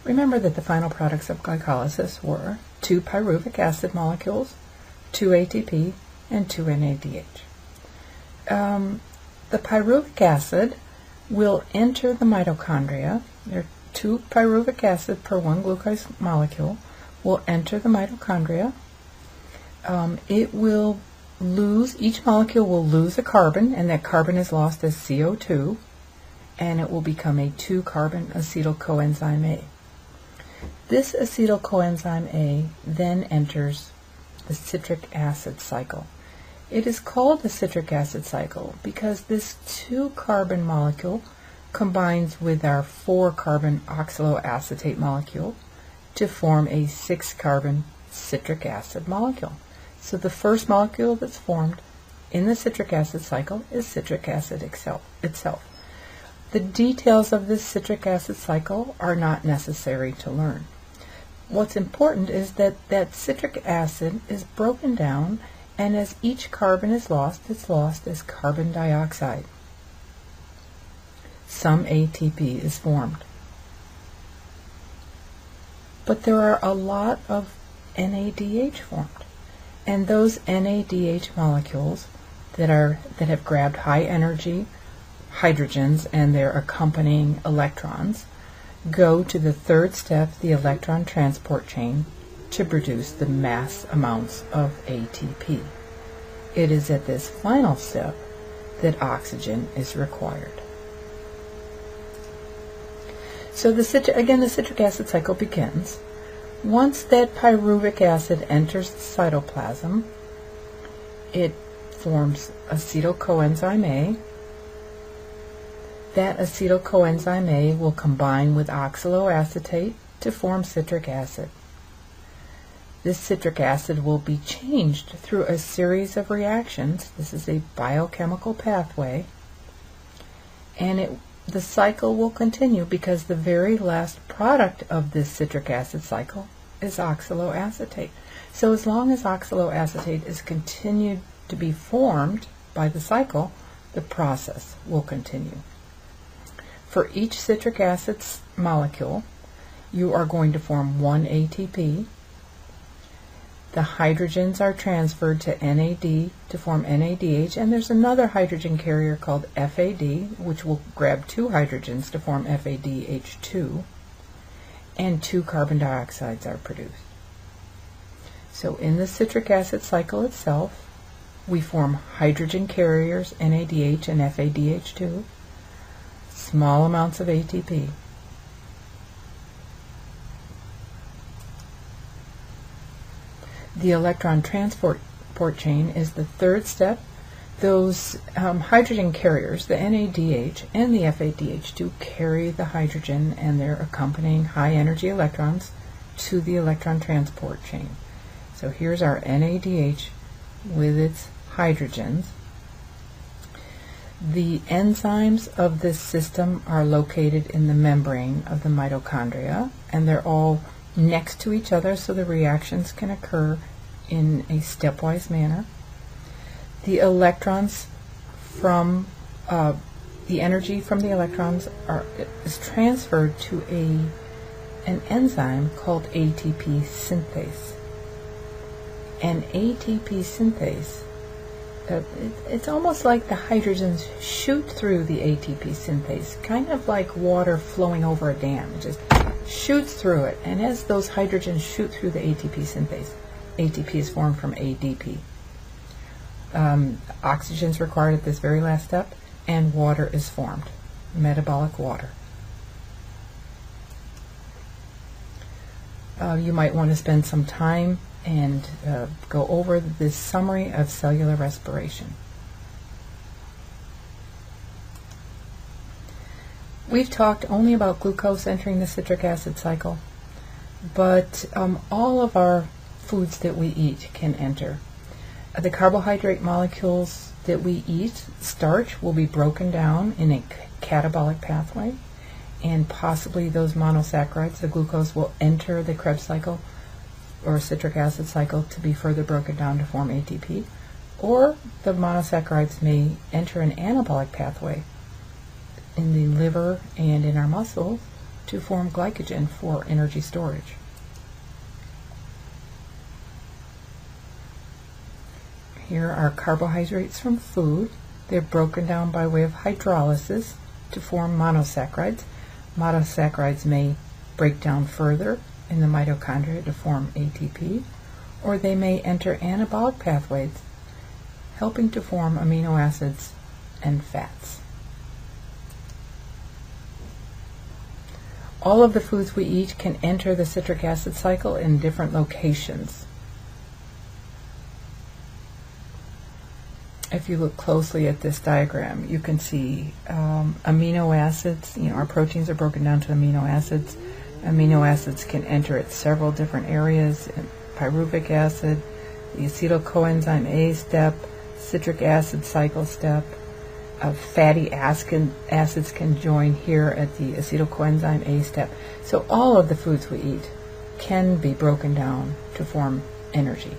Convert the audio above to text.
Remember that the final products of glycolysis were 2 pyruvic acid molecules, 2 ATP, and 2 NADH. The pyruvic acid will enter the mitochondria. There are 2 pyruvic acid per 1 glucose molecule will enter the mitochondria. It will lose, each molecule will lose a carbon, and that carbon is lost as CO2, and it will become a 2-carbon acetyl coenzyme A. This acetyl coenzyme A then enters the citric acid cycle. It is called the citric acid cycle because this 2-carbon molecule combines with our 4-carbon oxaloacetate molecule to form a 6-carbon citric acid molecule. So the first molecule that's formed in the citric acid cycle is citric acid itself. The details of this citric acid cycle are not necessary to learn. What's important is that that citric acid is broken down, and as each carbon is lost, it's lost as carbon dioxide. Some ATP is formed. But there are a lot of NADH formed. And those NADH molecules that have grabbed high energy hydrogens and their accompanying electrons go to the 3rd step, the electron transport chain, to produce the mass amounts of ATP. It is at this final step that oxygen is required. So the citric acid cycle begins. Once that pyruvic acid enters the cytoplasm, it forms acetyl coenzyme A. That acetyl coenzyme A will combine with oxaloacetate to form citric acid. This citric acid will be changed through a series of reactions. This is a biochemical pathway, and the cycle will continue because the very last product of this citric acid cycle is oxaloacetate. So as long as oxaloacetate is continued to be formed by the cycle, the process will continue. For each citric acid molecule, you are going to form 1 ATP. The hydrogens are transferred to NAD to form NADH, and there's another hydrogen carrier called FAD, which will grab 2 hydrogens to form FADH2, and 2 carbon dioxides are produced. So in the citric acid cycle itself, we form hydrogen carriers, NADH and FADH2, small amounts of ATP. The electron transport chain is the 3rd step. Those hydrogen carriers, the NADH and the FADH2, carry the hydrogen and their accompanying high energy electrons to the electron transport chain. So here's our NADH with its hydrogens. The enzymes of this system are located in the membrane of the mitochondria, and they're all next to each other so the reactions can occur in a stepwise manner. The electrons from the energy from the electrons is transferred to an enzyme called ATP synthase. And ATP synthase, it's almost like the hydrogens shoot through the ATP synthase, kind of like water flowing over a dam. It just shoots through it, and as those hydrogens shoot through the ATP synthase, ATP is formed from ADP. Oxygen is required at this very last step, and water is formed, metabolic water. You might want to spend some time and go over this summary of cellular respiration. We've talked only about glucose entering the citric acid cycle, but all of our foods that we eat can enter. The carbohydrate molecules that we eat, starch, will be broken down in a catabolic pathway, and possibly those monosaccharides, the glucose, will enter the Krebs cycle or citric acid cycle to be further broken down to form ATP, or the monosaccharides may enter an anabolic pathway in the liver and in our muscles to form glycogen for energy storage. Here are carbohydrates from food. They're broken down by way of hydrolysis to form monosaccharides. Monosaccharides may break down further in the mitochondria to form ATP, or they may enter anabolic pathways, helping to form amino acids and fats. All of the foods we eat can enter the citric acid cycle in different locations. If you look closely at this diagram, you can see amino acids. Our proteins are broken down to amino acids. Amino acids can enter at several different areas: pyruvic acid, the acetyl coenzyme A step, citric acid cycle step. Fatty acids can join here at the acetyl coenzyme A step. So all of the foods we eat can be broken down to form energy.